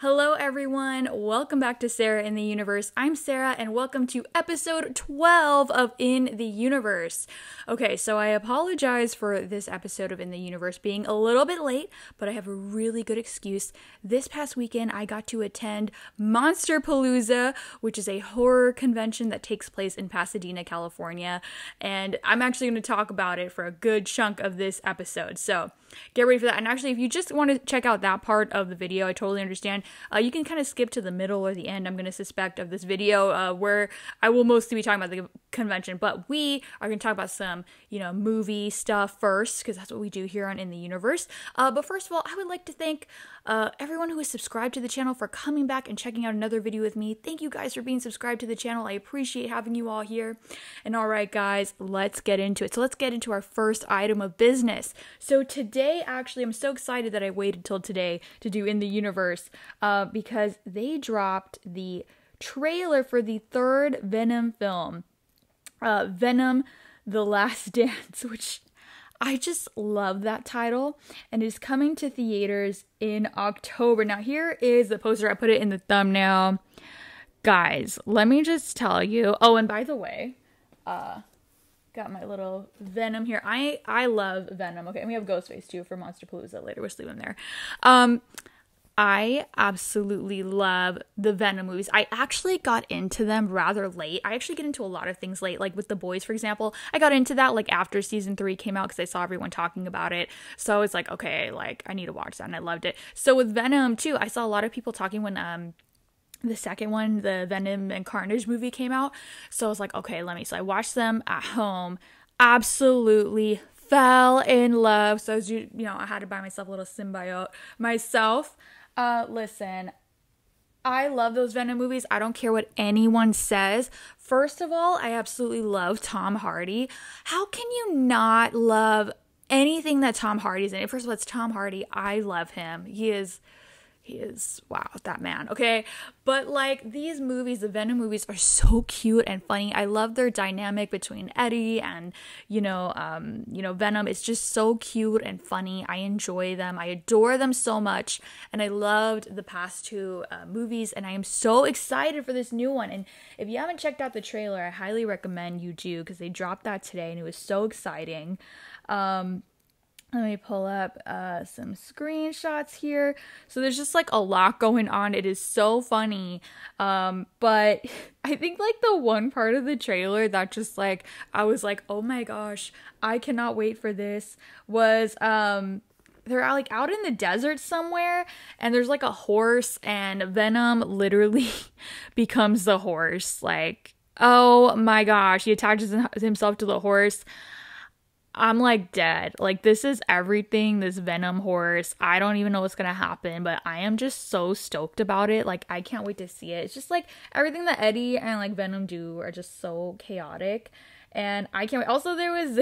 Hello, everyone. Welcome back to Sarah in the Universe. I'm Sarah, and welcome to episode 12 of In the Universe. Okay, so I apologize for this episode of In the Universe being a little bit late, but I have a really good excuse. This past weekend, I got to attend MonsterPalooza, which is a horror convention that takes place in Pasadena, California, and I'm actually going to talk about it for a good chunk of this episode. So get ready for that. And actually, if you just want to check out that part of the video, I totally understand. You can kind of skip to the middle or the end, I'm going to suspect, of this video, where I will mostly be talking about the convention. But we are going to talk about some, movie stuff first, because that's what we do here on In the Universe. But first of all, I would like to thank everyone who is subscribed to the channel for coming back and checking out another video with me. Thank you guys for being subscribed to the channel. I appreciate having you all here. And all right, guys, let's get into it. So let's get into our first item of business. So today, actually, I'm so excited that I waited till today to do In the Universe, because they dropped the trailer for the third Venom film, Venom: The Last Dance, which I just love that title, and it is coming to theaters in October. Now, here is the poster. I put it in the thumbnail. Guys, let me just tell you. Oh, and by the way, got my little Venom here. I love Venom. Okay, and we have Ghostface too for MonsterPalooza later. We'll sleep in there. I absolutely love the Venom movies. I actually got into them rather late. I actually get into a lot of things late, like with The Boys, for example. I got into that like after season 3 came out because I saw everyone talking about it. So it's like, okay, like I need to watch that, and I loved it. So with Venom too, I saw a lot of people talking when the second one, the Venom and Carnage movie, came out. So I was like, okay, so I watched them at home. Absolutely fell in love. So as I had to buy myself a little symbiote myself. Listen, I love those Venom movies. I don't care what anyone says. First of all, I absolutely love Tom Hardy. How can you not love anything that Tom Hardy's in? First of all, it's Tom Hardy. I love him. He is, wow, that man, okay? But, like, these movies, the Venom movies, are so cute and funny. I love their dynamic between Eddie and, Venom. It's just so cute and funny. I enjoy them. I adore them so much, and I loved the past two movies, and I am so excited for this new one. And if you haven't checked out the trailer, I highly recommend you do, because they dropped that today, and it was so exciting. Let me pull up some screenshots here. So there's just like a lot going on. It is so funny. But I think like the one part of the trailer that just like, I was like, oh my gosh, I cannot wait for this, was they're like out in the desert somewhere, and there's like a horse, and Venom literally becomes the horse. Like, oh my gosh, he attaches himself to the horse. I'm like dead. Like, this is everything, this Venom horse. I don't even know what's gonna happen, but I am just so stoked about it. Like, I can't wait to see it. It's just like everything that Eddie and like Venom do are just so chaotic, and I can't wait. Also, there was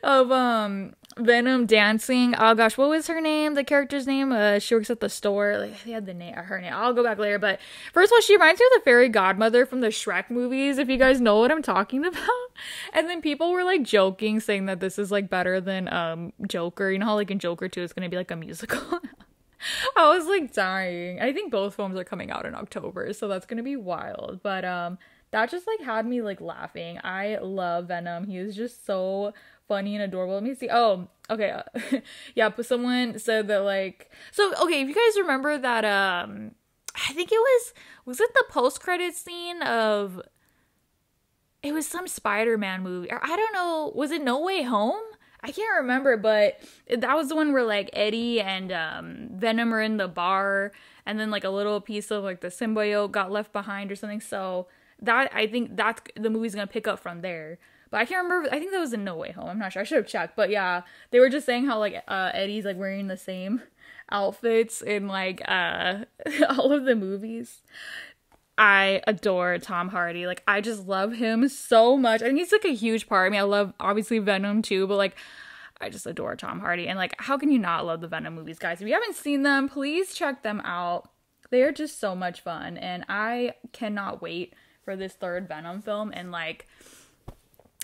of Venom dancing. Oh gosh, what was her name? The character's name? She works at the store. Like, they had the name, her name. I'll go back later. But first of all, she reminds me of the fairy godmother from the Shrek movies, if you guys know what I'm talking about. And then people were like joking, saying that this is like better than Joker. You know how like in Joker 2 it's gonna be like a musical. I was like dying. I think both films are coming out in October, so that's gonna be wild. But that just like had me like laughing. I love Venom. He is just so funny and adorable. Let me see. Oh, okay. Yeah, but someone said that like, so okay, if you guys remember that I think it was it the post-credits scene of, it was some Spider-Man movie, or I don't know, was it No Way Home? I can't remember, but that was the one where like Eddie and Venom are in the bar, and then like a little piece of like the symbiote got left behind or something. So that, I think that's the movie's gonna pick up from there. But I can't remember. I think that was in No Way Home. I'm not sure. I should have checked. But yeah, they were just saying how like Eddie's like wearing the same outfits in like all of the movies. I adore Tom Hardy. Like, I just love him so much. I think he's like a huge part. I mean, I love obviously Venom too, but like, I just adore Tom Hardy. And like, how can you not love the Venom movies, guys? If you haven't seen them, please check them out. They are just so much fun, and I cannot wait for this third Venom film. And like,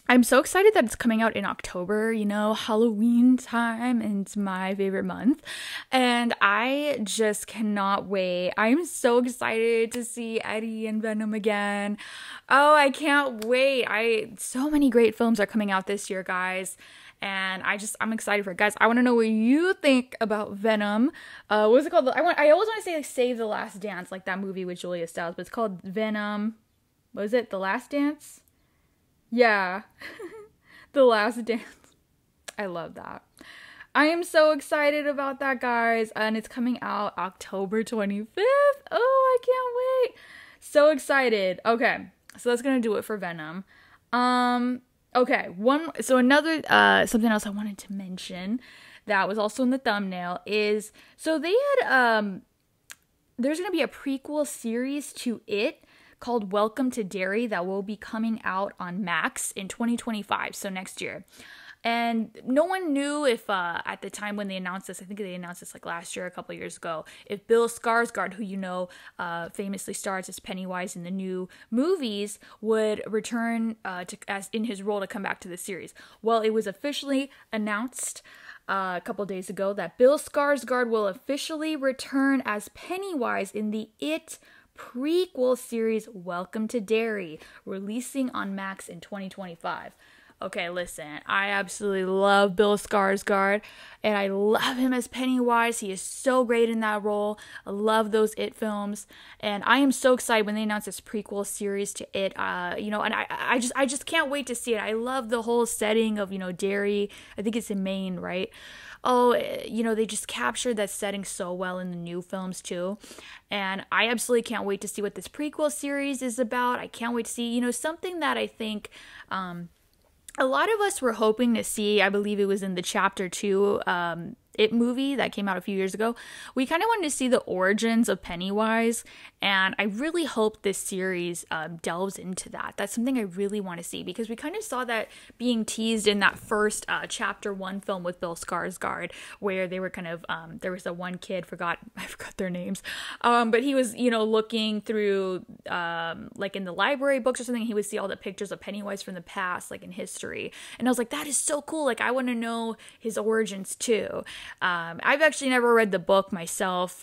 I'm so excited that it's coming out in October, Halloween time, and it's my favorite month. And I just cannot wait. I'm so excited to see Eddie and Venom again. Oh, I can't wait. So many great films are coming out this year, guys. And I'm excited for it. Guys, I want to know what you think about Venom. What was it called? I always want to say like Save the Last Dance, like that movie with Julia Stiles, but it's called Venom. What was it? The Last Dance? Yeah. The Last Dance. I love that. I am so excited about that, guys. And it's coming out October 25th. Oh, I can't wait. So excited. Okay. So that's going to do it for Venom. Okay. Another, something else I wanted to mention that was also in the thumbnail is, so they had, there's going to be a prequel series to It called Welcome to Derry that will be coming out on Max in 2025, so next year. And no one knew if, at the time when they announced this, I think they announced this like last year, a couple years ago, if Bill Skarsgard, who famously stars as Pennywise in the new movies, would return as in his role to come back to the series. Well, it was officially announced a couple days ago that Bill Skarsgard will officially return as Pennywise in the It prequel series Welcome to Derry, releasing on Max in 2025. Okay, listen, I absolutely love Bill Skarsgard, and I love him as Pennywise. He is so great in that role. I love those It films, and I am so excited when they announced this prequel series to It. And I just can't wait to see it. I love the whole setting of Derry. I think it's in Maine, right? Oh, they just captured that setting so well in the new films too. And I absolutely can't wait to see what this prequel series is about. I can't wait to see, something that I think a lot of us were hoping to see. I believe it was in the Chapter 2 It movie that came out a few years ago. We kind of wanted to see the origins of Pennywise, and I really hope this series delves into that. That's something I really want to see, because we kind of saw that being teased in that first Chapter 1 film with Bill Skarsgard, where they were kind of, there was a one kid, I forgot their names, but he was, looking through, like in the library books or something, he would see all the pictures of Pennywise from the past, like in history, and I was like, that is so cool, like I want to know his origins too. I've actually never read the book myself.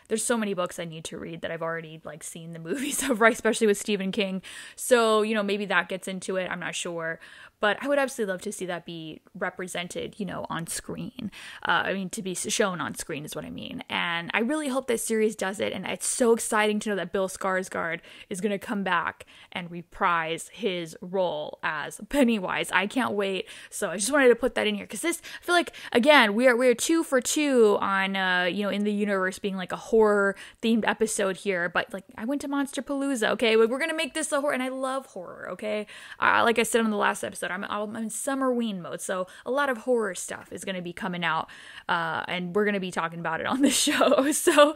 There's so many books I need to read that I've already like seen the movies of, right? Especially with Stephen King. So, maybe that gets into it. I'm not sure. But I would absolutely love to see that be represented, on screen. To be shown on screen is what I mean. And I really hope this series does it. And it's so exciting to know that Bill Skarsgård is going to come back and reprise his role as Pennywise. I can't wait. So I just wanted to put that in here, because I feel like, again, we're 2 for 2 on, in the universe being like a horror themed episode here. But like, I went to MonsterPalooza, okay? We're going to make this a horror, and I love horror, okay? Like I said on the last episode, I'm in summer-ween mode, so a lot of horror stuff is going to be coming out, and we're going to be talking about it on this show. So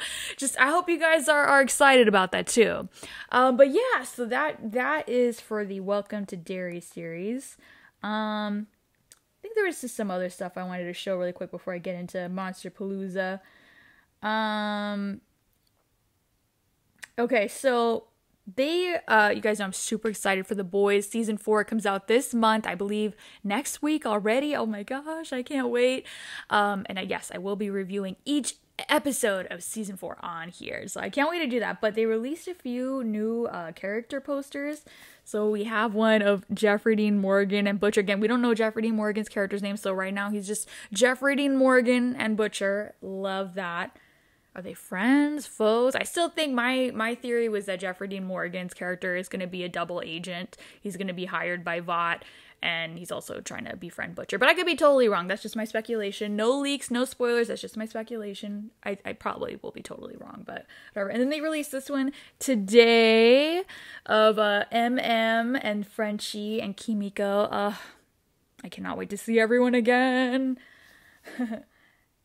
I hope you guys are excited about that too. But yeah, so that is for the Welcome to Derry series. I think there was just some other stuff I wanted to show really quick before I get into MonsterPalooza. Okay, so you guys know I'm super excited for The Boys. Season 4 comes out this month, I believe next week already. Oh my gosh, I can't wait. Yes, I will be reviewing each episode of season 4 on here, so I can't wait to do that. But they released a few new character posters. So we have one of Jeffrey Dean Morgan and Butcher. Again, we don't know Jeffrey Dean Morgan's character's name, so right now he's just Jeffrey Dean Morgan and Butcher. Love that. Are they friends, foes? I still think my theory was that Jeffrey Dean Morgan's character is going to be a double agent. He's going to be hired by Vought, and he's also trying to befriend Butcher. But I could be totally wrong. That's just my speculation. No leaks, no spoilers. That's just my speculation. I probably will be totally wrong, but whatever. And then they released this one today of MM and Frenchie and Kimiko. I cannot wait to see everyone again.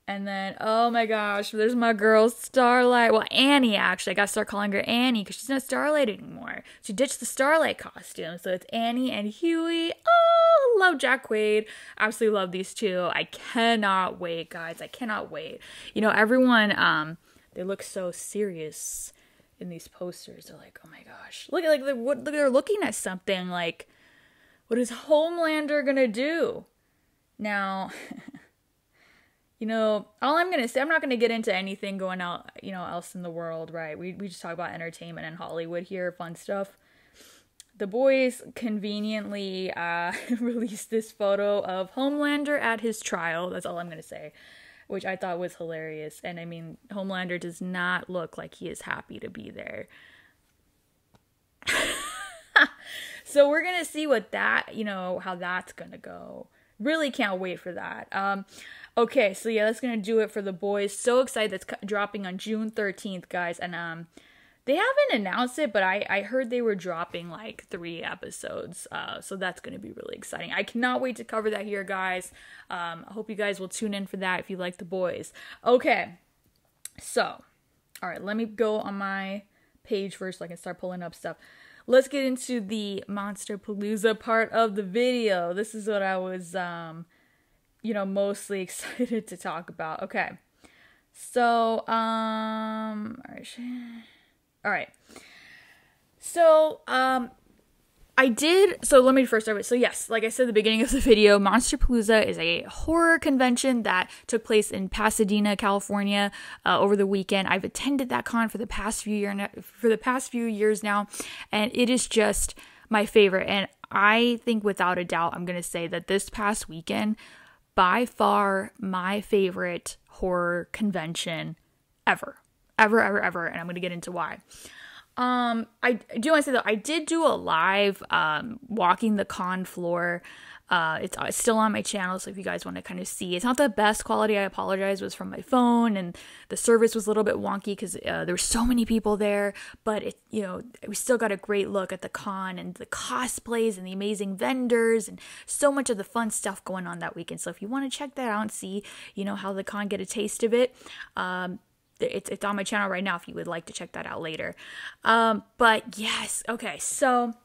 And then, oh my gosh, there's my girl Starlight. Well, Annie, actually. I gotta start calling her Annie because she's not Starlight anymore. She ditched the Starlight costume. So it's Annie and Huey. Oh, love Jack Quaid. Absolutely love these two. I cannot wait, guys. I cannot wait. Everyone, they look so serious in these posters. They're like, oh my gosh. Look, they're looking at something like What is Homelander gonna do? Now, all I'm gonna say, I'm not gonna get into anything going out, else in the world, right? We just talk about entertainment and Hollywood here, fun stuff. The boys conveniently released this photo of Homelander at his trial. That's all I'm gonna say, which I thought was hilarious. And I mean, Homelander does not look like he is happy to be there. So we're gonna see what that, how that's gonna go. Really can't wait for that. Okay, so yeah, that's gonna do it for The Boys. So excited, that's dropping on June 13th, guys. And they haven't announced it, but I heard they were dropping like 3 episodes. So that's gonna be really exciting. I cannot wait to cover that here, guys. I hope you guys will tune in for that if you like The Boys. Okay, so all right, let me go on my page first so I can start pulling up stuff. Let's get into the MonsterPalooza part of the video. This is what I was, mostly excited to talk about. Okay. So, all right. So, let me first start with, so yes, like I said at the beginning of the video, MonsterPalooza is a horror convention that took place in Pasadena, California, over the weekend. I've attended that con for the past few years now, and it is just my favorite. And I think without a doubt, I'm going to say that this past weekend, by far my favorite horror convention ever. Ever. And I'm going to get into why. I do want to say though, I did do a live, walking the con floor. It's still on my channel, so if you guys want to kind of see, it's not the best quality, I apologize, it was from my phone, and the service was a little bit wonky because there were so many people there, but we still got a great look at the con and the cosplays and the amazing vendors and so much of the fun stuff going on that weekend. So if you want to check that out and see, how the con, get a taste of it, it's on my channel right now if you would like to check that out later. But yes, okay, so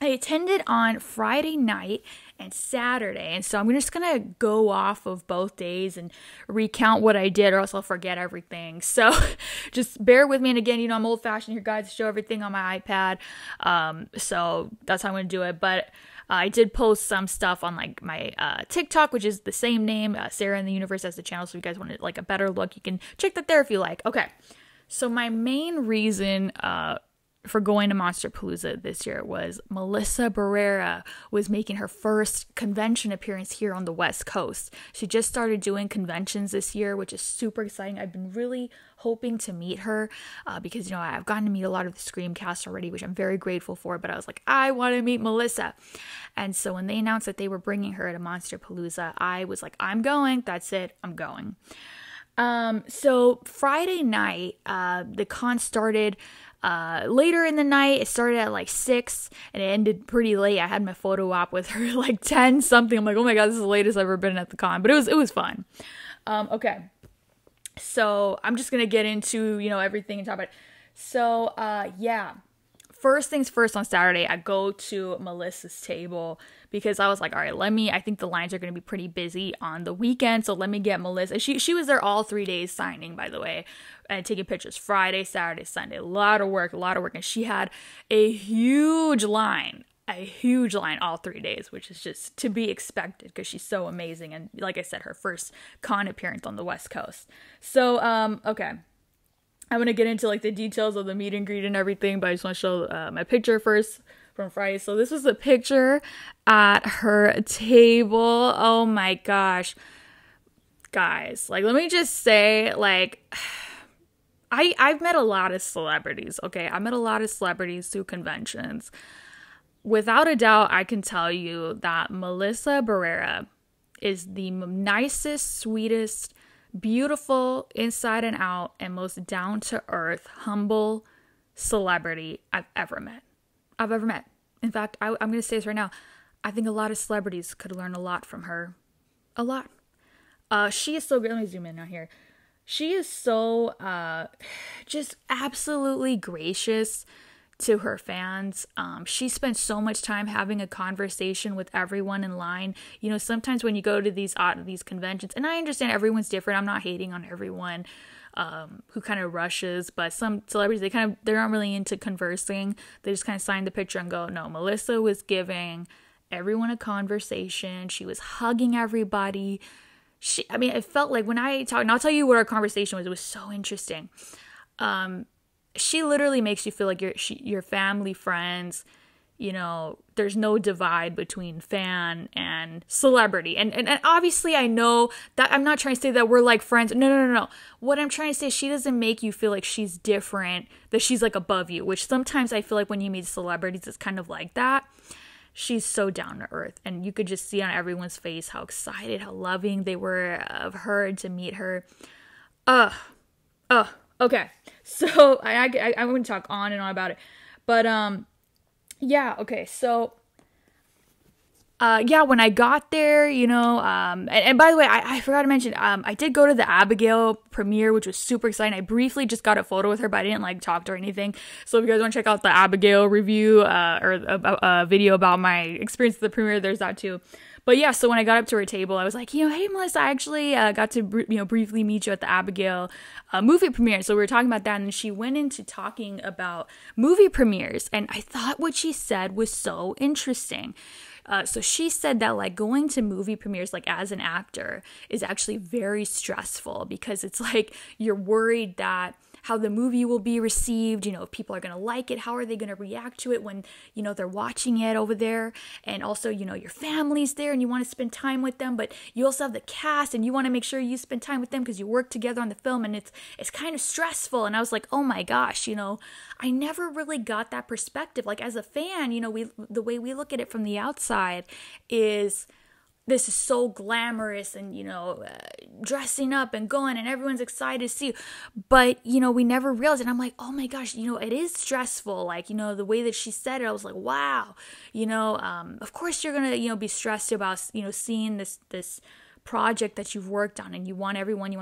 I attended on Friday night and Saturday, and so I'm just gonna go off of both days and recount what I did, or else I'll forget everything. So just bear with me. And again, I'm old-fashioned here, guys, to show everything on my iPad. So that's how I'm gonna do it. But I did post some stuff on like my TikTok, which is the same name, Sarah in the Universe as the channel. So if you guys want like a better look, you can check that there if you like. Okay, so my main reason for going to MonsterPalooza this year was Melissa Barrera was making her first convention appearance here on the West Coast. She just started doing conventions this year, which is super exciting. I've been really hoping to meet her because, I've gotten to meet a lot of the Scream cast already, which I'm very grateful for, but I was like, I want to meet Melissa. And so when they announced that they were bringing her to MonsterPalooza, I was like, I'm going. That's it. I'm going. So Friday night, the con started later in the night. It started at like 6 and it ended pretty late. I had my photo op with her like 10 something. I'm like, oh my god, this is the latest I've ever been at the con, but it was fun. Okay, so I'm just gonna get into everything and talk about it. So yeah, first things first, on Saturday I go to Melissa's table because I was like, all right, I think the lines are going to be pretty busy on the weekend, so let me get Melissa. She was there all 3 days signing, by the way, and taking pictures Friday, Saturday, Sunday. A lot of work, and she had a huge line all 3 days, which is just to be expected because she's so amazing. And like I said, her first con appearance on the West Coast. So, okay. I'm going to get into like the details of the meet and greet and everything, but I just want to show my picture first from Friday. So this was a picture at her table. Oh my gosh. Guys, like, let me just say, like, I've met a lot of celebrities, okay? I met a lot of celebrities through conventions. Without a doubt, I can tell you that Melissa Barrera is the nicest, sweetest, beautiful, inside and out, and most down-to-earth, humble celebrity I've ever met. In fact, I'm going to say this right now. I think a lot of celebrities could learn a lot from her. A lot. She is so good. Let me zoom in now here. She is so just absolutely gracious to her fans. She spends so much time having a conversation with everyone in line. Sometimes when you go to these conventions, and I understand everyone's different. I'm not hating on everyone who kind of rushes, but some celebrities, they're not really into conversing. They just kind of sign the picture and go. No, Melissa was giving everyone a conversation. She was hugging everybody. It felt like when I talk, and I'll tell you what our conversation was. It was so interesting. She literally makes you feel like you're family, friends. You know, there's no divide between fan and celebrity. And obviously I know that I'm not trying to say that we're like friends. No. What I'm trying to say is she doesn't make you feel like she's different, that she's like above you, which sometimes I feel like when you meet celebrities, it's kind of like that. She's so down to earth, and you could just see on everyone's face how excited, how loving they were of her and to meet her. Okay. So I wouldn't talk on and on about it, but yeah, okay, so, when I got there, you know, and by the way, I forgot to mention, I did go to the Abigail premiere, which was super exciting. I briefly just got a photo with her, but I didn't, like, talk to her or anything. So if you guys want to check out the Abigail review, or a video about my experience at the premiere, there's that too. But yeah, so when I got up to her table, I was like, you know, hey, Melissa, I actually got to, briefly meet you at the Abigail movie premiere. So we were talking about that, and she went into talking about movie premieres, and I thought what she said was so interesting. So she said that, like, going to movie premieres, like, as an actor is actually very stressful, because it's like you're worried that how the movie will be received, you know, if people are going to like it, how are they going to react to it when, you know, they're watching it over there. And also, you know, your family's there and you want to spend time with them, but you also have the cast and you want to make sure you spend time with them because you work together on the film, and it's kind of stressful. And I was like, oh my gosh, you know, I never really got that perspective. Like, as a fan, you know, the way we look at it from the outside is, this is so glamorous and, you know, dressing up and going and everyone's excited to see you. But, you know, we never realized it. And I'm like, oh my gosh, you know, it is stressful. Like, you know, the way that she said it, I was like, wow, you know, of course you're going to, you know, be stressed about, you know, seeing this project that you've worked on, and you want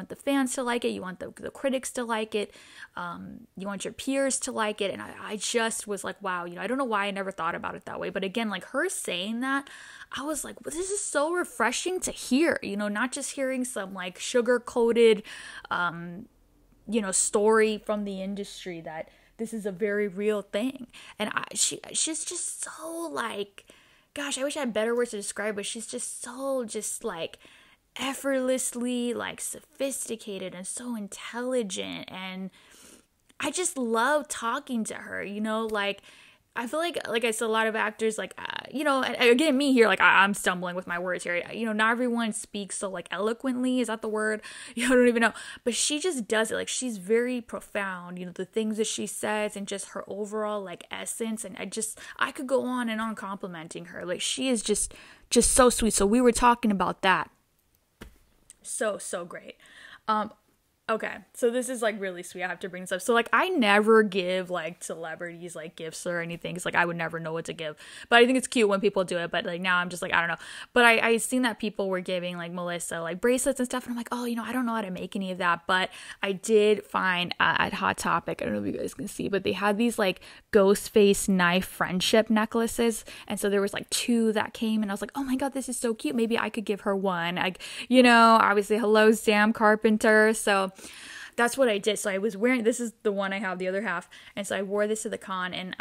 the fans to like it, you want the critics to like it, you want your peers to like it. And I just was like, wow, you know, I don't know why I never thought about it that way. But again, like, her saying that, I was like, well, this is so refreshing to hear, you know, not just hearing some like sugar-coated, you know, story from the industry, that this is a very real thing. And she's just so, like, gosh, I wish I had better words to describe, but she's just so like effortlessly, like, sophisticated and so intelligent. And I just love talking to her, you know, like, I feel like I said, a lot of actors, like, you know, and again, me here, like, I'm stumbling with my words here. You know, not everyone speaks so, like, eloquently. Is that the word? You know, I don't even know. But she just does it. Like, she's very profound, you know, the things that she says and just her overall, like, essence. And I could go on and on complimenting her. Like, she is just so sweet. So we were talking about that. So great. Okay, so this is, like, really sweet. I have to bring this up. So, like, I never give, like, celebrities, like, gifts or anything, because, like, I would never know what to give. But I think it's cute when people do it. But, like, now I'm just like, I don't know. But I seen that people were giving, like, Melissa, like, bracelets and stuff. And I'm like, oh, you know, I don't know how to make any of that. But I did find at Hot Topic, I don't know if you guys can see, but they had these, like, ghost face knife friendship necklaces. And so there was, like, 2 that came. And I was like, oh, my God, this is so cute. Maybe I could give her one. Like, you know, obviously, hello, Sam Carpenter. So that's what I did. So I was wearing, this is the one I have, the other half. And so I wore this to the con, and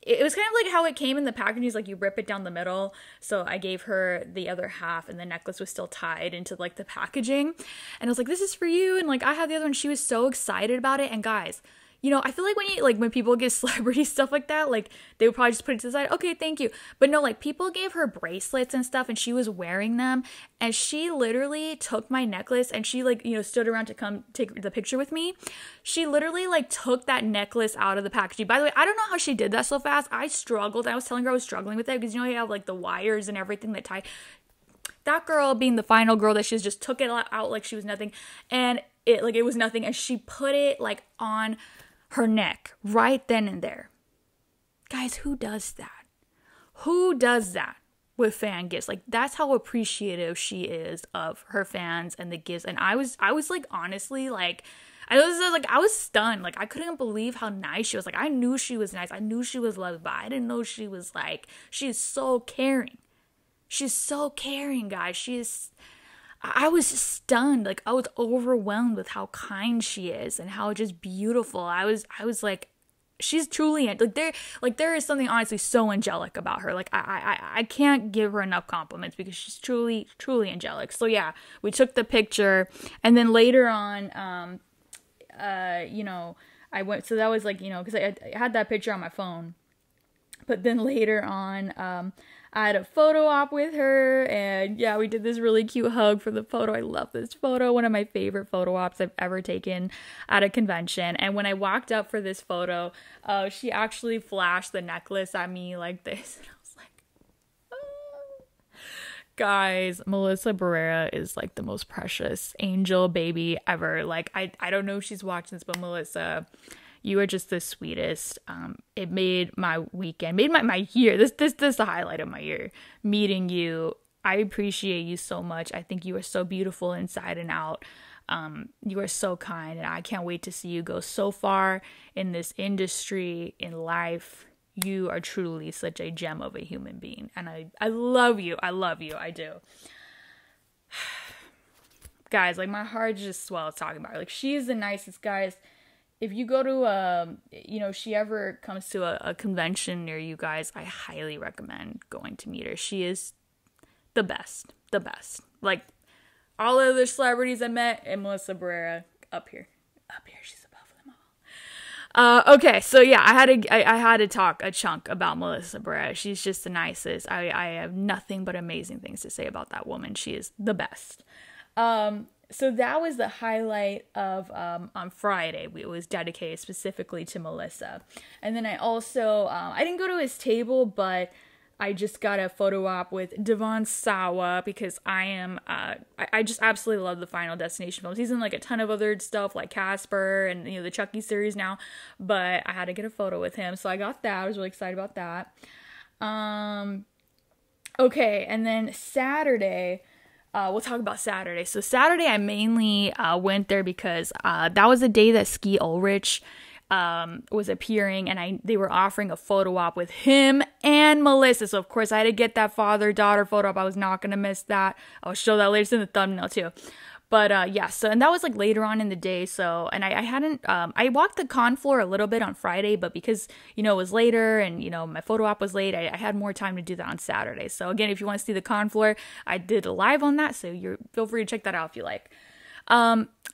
it was kind of like how it came in the packaging, like you rip it down the middle. So I gave her the other half, and the necklace was still tied into, like, the packaging. And I was like, this is for you. And, like, I have the other one. She was so excited about it. And guys, you know, I feel like when people give celebrity stuff like that, like, they would probably just put it to the side. Okay, thank you. But no, like, people gave her bracelets and stuff, and she was wearing them. And she literally took my necklace, and she, like, you know, stood around to come take the picture with me. She literally, like, took that necklace out of the packaging. By the way, I don't know how she did that so fast. I struggled. I was telling her I was struggling with it, because, you know, you have, like, the wires and everything that tie. That girl, being the final girl, that she just took it out like she was nothing. And it was nothing. And she put it, like, on her neck right then and there. Guys, who does that? Who does that with fan gifts? Like, that's how appreciative she is of her fans and the gifts. And I was like, honestly, like, I was stunned. Like, I couldn't believe how nice she was. Like, I knew she was nice. I knew she was loved, but I didn't know she was, like, she's so caring. She's so caring, guys. I was just stunned. Like, I was overwhelmed with how kind she is and how just beautiful. I was like, she's truly there is something honestly so angelic about her. Like I can't give her enough compliments because she's truly angelic. So yeah, we took the picture, and then later on, you know, I went. So that was like, you know, because I had that picture on my phone, but then later on, I had a photo op with her, and yeah, we did this really cute hug for the photo. I love this photo. One of my favorite photo ops I've ever taken at a convention. And when I walked up for this photo, she actually flashed the necklace at me like this. And I was like, oh. Guys, Melissa Barrera is like the most precious angel baby ever. Like, I don't know if she's watching this, but Melissa, you are just the sweetest. It made my weekend, made my year. This is the highlight of my year. Meeting you. I appreciate you so much. I think you are so beautiful inside and out. You are so kind, and I can't wait to see you go so far in this industry, in life. You are truly such a gem of a human being, and I love you. I love you. I do. Guys, like, my heart just swells talking about her. Like, she is the nicest, guys. If you go to, you know, she ever comes to a convention near you guys, I highly recommend going to meet her. She is the best. Like, all other celebrities I met, and Melissa Barrera up here, she's above them all. Okay, so yeah, I had to talk a chunk about Melissa Barrera. She's just the nicest. I have nothing but amazing things to say about that woman. She is the best. So that was the highlight of, on Friday. It was dedicated specifically to Melissa. And then I also, I didn't go to his table, but I just got a photo op with Devon Sawa because I just absolutely love the Final Destination films. He's in like a ton of other stuff like Casper and, you know, the Chucky series now, but I had to get a photo with him. So I got that. I was really excited about that. Okay. And then Saturday, we'll talk about Saturday. So Saturday, I mainly went there because that was the day that Ski Ulrich was appearing, and they were offering a photo op with him and Melissa. So of course I had to get that father-daughter photo op. I was not gonna miss that. I'll show that later. It's in the thumbnail too. But yeah, so, and that was like later on in the day. So, and I hadn't, I walked the con floor a little bit on Friday, but because, you know, it was later and, you know, my photo op was late, I had more time to do that on Saturday. So again, if you want to see the con floor, I did a live on that. So feel free to check that out if you like.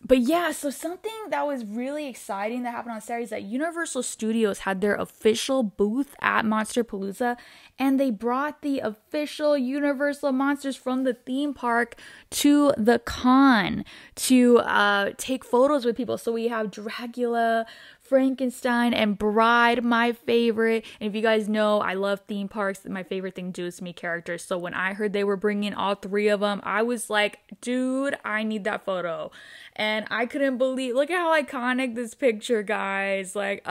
But yeah, so something that was really exciting that happened on Saturday is that Universal Studios had their official booth at MonsterPalooza, and they brought the official Universal monsters from the theme park to the con to take photos with people. So we have Dracula, Frankenstein, and Bride, my favorite. And if you guys know, I love theme parks. My favorite thing to do is to meet characters. So when I heard they were bringing all three of them, I was like, dude, I need that photo. And I couldn't believe, look at how iconic this picture, guys. Like,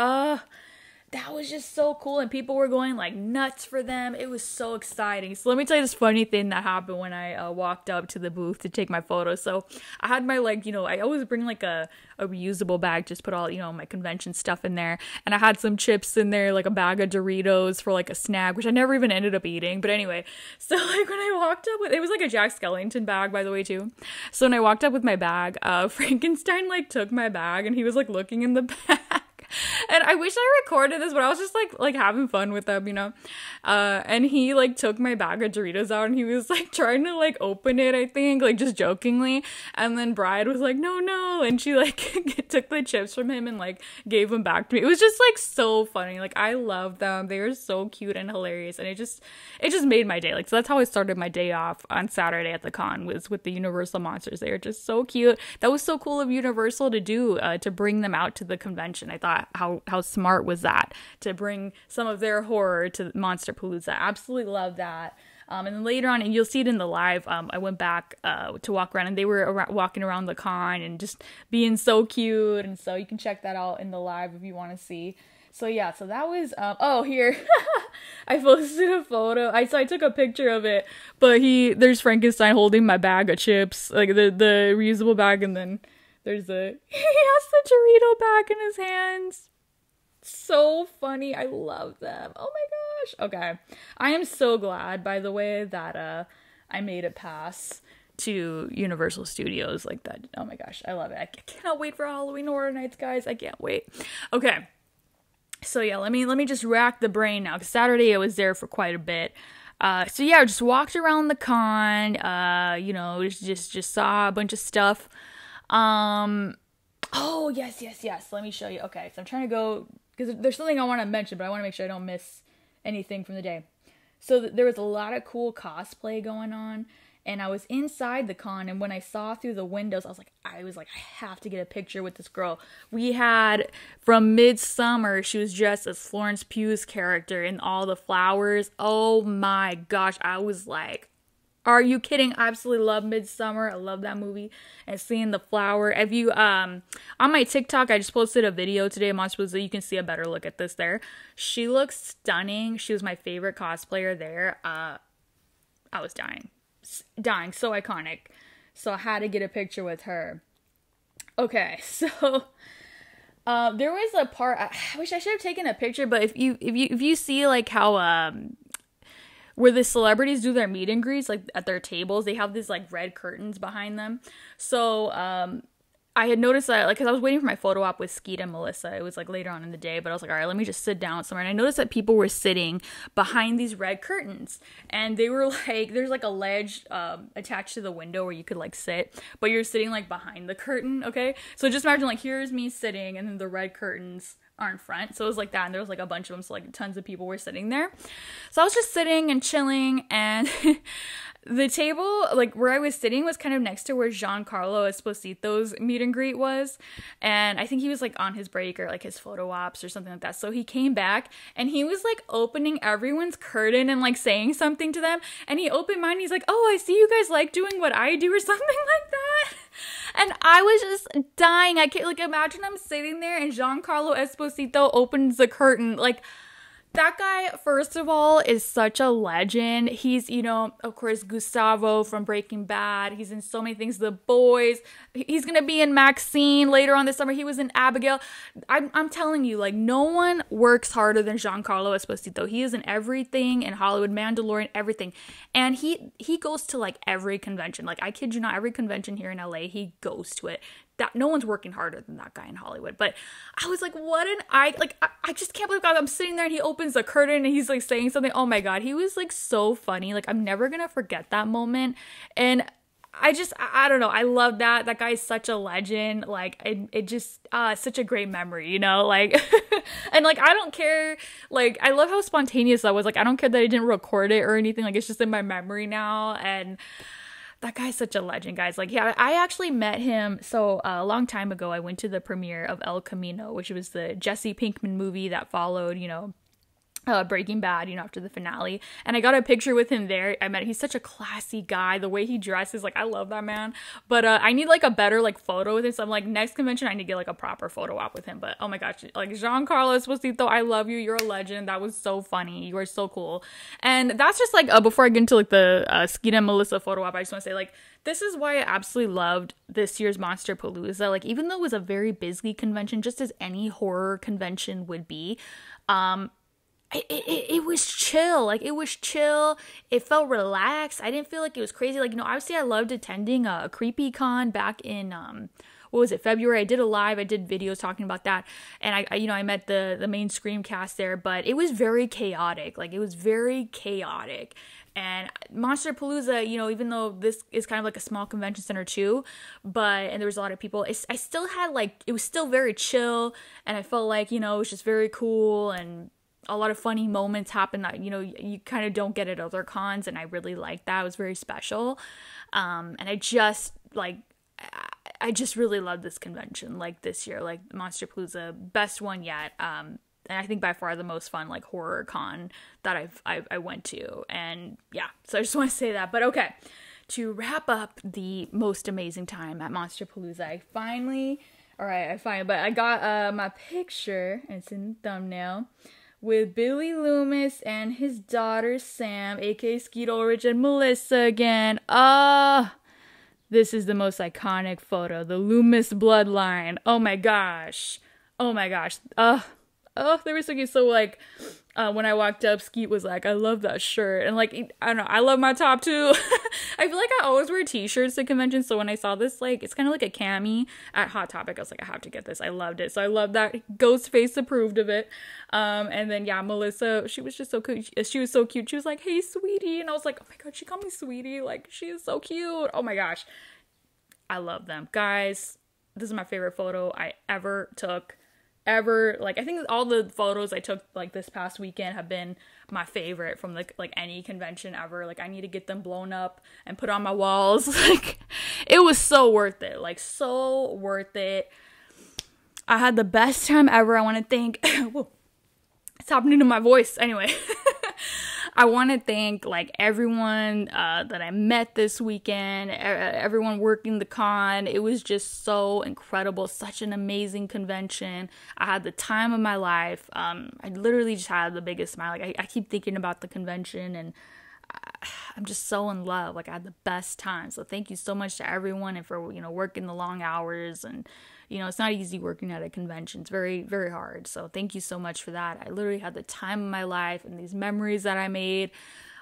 that was just so cool, and people were going like nuts for them. It was so exciting. So let me tell you this funny thing that happened when I walked up to the booth to take my photo. So I had my, like, you know, I always bring like a reusable bag, just put all, you know, my convention stuff in there, and I had some chips in there, like a bag of Doritos for like a snack, which I never even ended up eating. But anyway, so like when I walked up with, it was like a Jack Skellington bag, by the way, too. So when I walked up with my bag, Frankenstein like took my bag, and he was like looking in the bag. And I wish I recorded this, but I was just like having fun with them, you know. And he like took my bag of Doritos out, and he was like trying to like open it, I think, like just jokingly. And then Bride was like, no, and she like took the chips from him and like gave them back to me. It was just like so funny. Like, I love them. They were so cute and hilarious, and it just made my day. Like, so that's how I started my day off on Saturday at the con, was with the Universal monsters. They were just so cute. That was so cool of Universal to do, to bring them out to the convention. I thought, how smart was that, to bring some of their horror to MonsterPalooza. Absolutely love that. And then later on, and you'll see it in the live, I went back to walk around, and they were walking around the con and just being so cute. And so you can check that out in the live if you want to see. So yeah, so that was, oh, here, I posted a photo. I took a picture of it, but there's Frankenstein holding my bag of chips, like the reusable bag, and then he has the Dorito bag in his hands. So funny. I love them. Oh my gosh. Okay. I am so glad, by the way, that I made it past to Universal Studios like that. Oh my gosh. I love it. I cannot wait for Halloween Horror Nights, guys. I can't wait. Okay. So yeah, let me just rack the brain now, because Saturday I was there for quite a bit. So yeah, I just walked around the con, just saw a bunch of stuff. Oh, yes. Let me show you. Okay, so I'm trying to go, because there's something I want to mention, but I want to make sure I don't miss anything from the day. So there was a lot of cool cosplay going on, and I was inside the con, and when I saw through the windows, I was like, I have to get a picture with this girl. We had, from Midsummer, she was dressed as Florence Pugh's character in all the flowers. Oh my gosh, I was like, are you kidding? I absolutely love Midsummer. I love that movie. And seeing the flower. If you, on my TikTok, I just posted a video today of MonsterPalooza. You can see a better look at this there. She looks stunning. She was my favorite cosplayer there. I was dying. So iconic. So I had to get a picture with her. Okay, so there was a part, I wish I should have taken a picture, but if you see like how where the celebrities do their meet and greets, like at their tables, they have these like red curtains behind them. So I had noticed that, like, because I was waiting for my photo op with Skeet and Melissa. It was like later on in the day, but I was like, all right, let me just sit down somewhere. And I noticed that people were sitting behind these red curtains, and they were like, there's like a ledge attached to the window where you could like sit, but you're sitting like behind the curtain. Okay, so just imagine like, here's me sitting, and then the red curtains are in front. So it was like that, and there was like a bunch of them, so like tons of people were sitting there. So I was just sitting and chilling, and the table, like where I was sitting, was kind of next to where Giancarlo Esposito's meet and greet was, and I think he was like on his break or like his photo ops or something like that. So he came back, and he was like opening everyone's curtain and like saying something to them, and he opened mine, and he's like, oh, I see you guys like doing what I do, or something like that. And I was just dying. I can't, like, imagine I'm sitting there and Giancarlo Esposito opens the curtain. Like, that guy, first of all, is such a legend. He's, of course, Gustavo from Breaking Bad. He's in so many things. The Boys. He's going to be in Maxine later on this summer. He was in Abigail. I'm telling you, like, no one works harder than Giancarlo Esposito. He is in everything in Hollywood, Mandalorian, everything. And he goes to, like, every convention. Like, I kid you not, every convention here in LA, he goes to it. That no one's working harder than that guy in Hollywood. But I was like, I just can't believe, God, I'm sitting there and he opens the curtain and he's like saying something. Oh my God, he was like so funny. Like, I'm never gonna forget that moment. And I don't know, I love that. That guy is such a legend. Like, it just such a great memory, like and like, I don't care, like, I love how spontaneous that was. Like, I don't care that I didn't record it or anything. Like, it's just in my memory now. And that guy's such a legend, guys. Like, yeah, I actually met him. So a long time ago, I went to the premiere of El Camino, which was the Jesse Pinkman movie that followed, Breaking Bad, after the finale. And I got a picture with him there. He's such a classy guy. The way he dresses, like, I love that man. But I need like a better like photo with him. So I'm like, next convention, I need to get like a proper photo op with him. But oh my gosh, like, Giancarlo Esposito, I love you. You're a legend. That was so funny. You are so cool. And that's just like, before I get into like the Skeet and Melissa photo op, I just want to say, like, this is why I absolutely loved this year's MonsterPalooza. Like, even though it was a very busy convention, just as any horror convention would be, it was chill. Like, it was chill. It felt relaxed. I didn't feel like it was crazy. Like, obviously I loved attending a Creepy Con back in, February. I did a live. I did videos talking about that. And I met the main Scream cast there, but it was very chaotic. Like, it was very chaotic. And MonsterPalooza, even though this is kind of like a small convention center too, and there was a lot of people, I still had like, it was still very chill. And I felt like, it was just very cool, and a lot of funny moments happen that, you kind of don't get at other cons, and I really liked that. It was very special. And I just really loved this convention, like, this year, like, MonsterPalooza, best one yet. And I think by far the most fun, like, horror con that I went to. And yeah, so I just want to say that. But okay, to wrap up the most amazing time at MonsterPalooza, I got my picture, and it's in the thumbnail, with Billy Loomis and his daughter Sam, aka Skeet Ulrich, and Melissa again. This is the most iconic photo. The Loomis bloodline. Oh my gosh. They were so cute. So, like, When I walked up, Skeet was like, I love that shirt. And like, I don't know, I love my top too. I feel like I always wear t-shirts to conventions. So when I saw this, like, it's kind of like a cami at Hot Topic, I was like, I have to get this. I loved it. So I love that Ghostface approved of it. And then, yeah, Melissa, she was just so cute. She was so cute. She was like, hey, sweetie. And I was like, oh my God, she called me sweetie. Like, she is so cute. Oh my gosh. I love them. Guys, this is my favorite photo I ever took. Like, I think all the photos I took like this past weekend have been my favorite from like any convention ever. Like, I need to get them blown up and put on my walls. Like, it was so worth it. Like, so worth it. I had the best time ever. I want to thank whoa, it's happening to my voice anyway. I want to thank like everyone that I met this weekend, everyone working the con. It was just so incredible, such an amazing convention. I had the time of my life. I literally just had the biggest smile. Like, I keep thinking about the convention, and I'm just so in love. Like, I had the best time. So thank you so much to everyone, and for, you know, working the long hours. And, you know, it's not easy working at a convention. It's very, very hard. So thank you so much for that. I literally had the time of my life, and these memories that I made,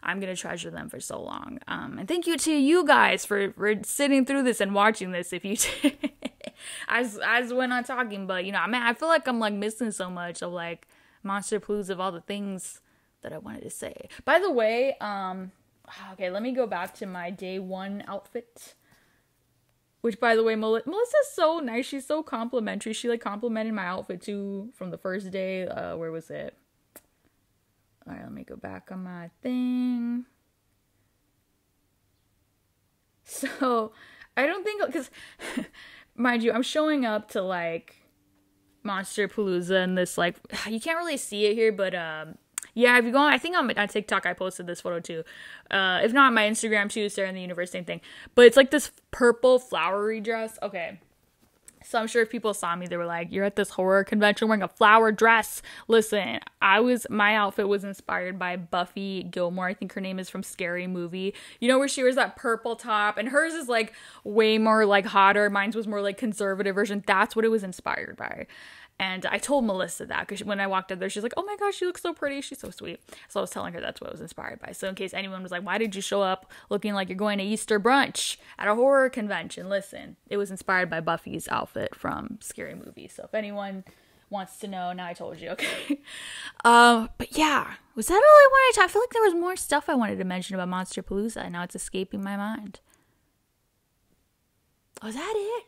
I'm going to treasure them for so long. And thank you to you guys for sitting through this and watching this. If you did, as when I'm talking, but, you know, I mean, I feel like I'm like missing so much of like MonsterPalooza, of all the things that I wanted to say. By the way, okay, let me go back to my day one outfit. Which, by the way, Melissa's so nice. She's so complimentary. She, like, complimented my outfit, too, from the first day. Where was it? Alright, let me go back on my thing. So, I don't think, because, mind you, I'm showing up to, like, MonsterPalooza and this, like, you can't really see it here, but, yeah, if you go on, I think on TikTok I posted this photo too. If not, my Instagram too, Sarah in the Universe, same thing. But it's like this purple flowery dress. Okay. So I'm sure if people saw me, they were like, you're at this horror convention wearing a flower dress. Listen, my outfit was inspired by Buffy Gilmore. I think her name is from Scary Movie. You know, where she wears that purple top, and hers is like way more like hotter. Mine was more like conservative version. That's what it was inspired by. And I told Melissa that, because when I walked up there, she's like, oh my gosh, she looks so pretty. She's so sweet. So I was telling her that's what it was inspired by. So in case anyone was like, why did you show up looking like you're going to Easter brunch at a horror convention? Listen, it was inspired by Buffy's outfit from Scary Movie. So if anyone wants to know, now I told you, okay? But yeah, was that all I wanted to? I feel like there was more stuff I wanted to mention about MonsterPalooza, and now it's escaping my mind. Was that it?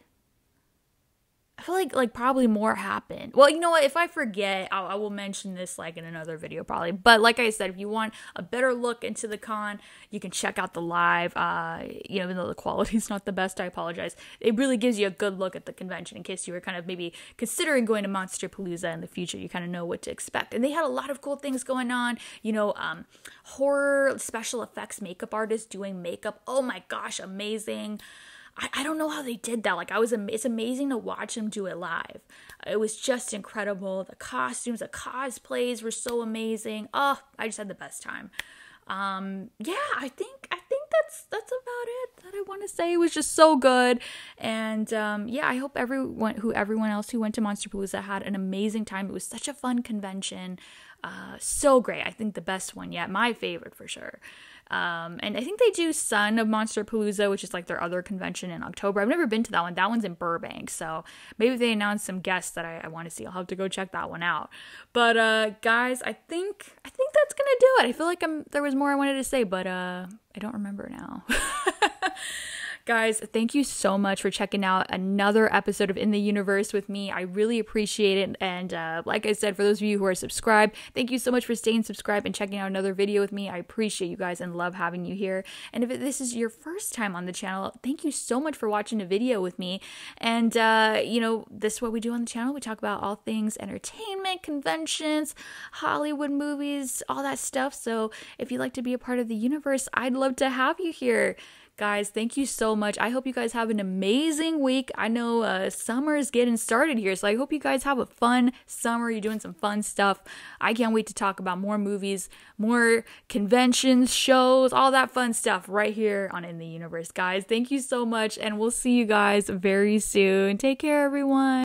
I feel like probably more happened. Well, you know what? If I forget, I will mention this like in another video probably. But like I said, if you want a better look into the con, you can check out the live. You know, even though the quality's not the best, I apologize. It really gives you a good look at the convention in case you were kind of maybe considering going to MonsterPalooza in the future. You kind of know what to expect. And they had a lot of cool things going on. You know, horror special effects makeup artists doing makeup. Oh my gosh, amazing. I don't know how they did that. Like, it's amazing to watch them do it live. It was just incredible. The costumes, the cosplays were so amazing. Oh, I just had the best time. Yeah, I think that's about it that I want to say. It was just so good. And yeah, I hope everyone else who went to MonsterPalooza had an amazing time. It was such a fun convention. So great. I think the best one yet. My favorite for sure. And I think they do Son of MonsterPalooza, which is like their other convention in October. I've never been to that one. That one's in Burbank. So maybe they announced some guests that I want to see. I'll have to go check that one out. But guys, I think that's gonna do it. I feel like there was more I wanted to say, but I don't remember now. Guys, thank you so much for checking out another episode of In the Universe with me. I really appreciate it. And like I said, for those of you who are subscribed, thank you so much for staying subscribed and checking out another video with me. I appreciate you guys and love having you here. And if this is your first time on the channel, thank you so much for watching a video with me. And, you know, this is what we do on the channel. We talk about all things entertainment, conventions, Hollywood movies, all that stuff. So if you'd like to be a part of the universe, I'd love to have you here. Guys, thank you so much. I hope you guys have an amazing week. I know summer is getting started here, so I hope you guys have a fun summer. You're doing some fun stuff. I can't wait to talk about more movies, more conventions, shows, all that fun stuff right here on In the Universe. Guys, thank you so much, and we'll see you guys very soon. Take care, everyone.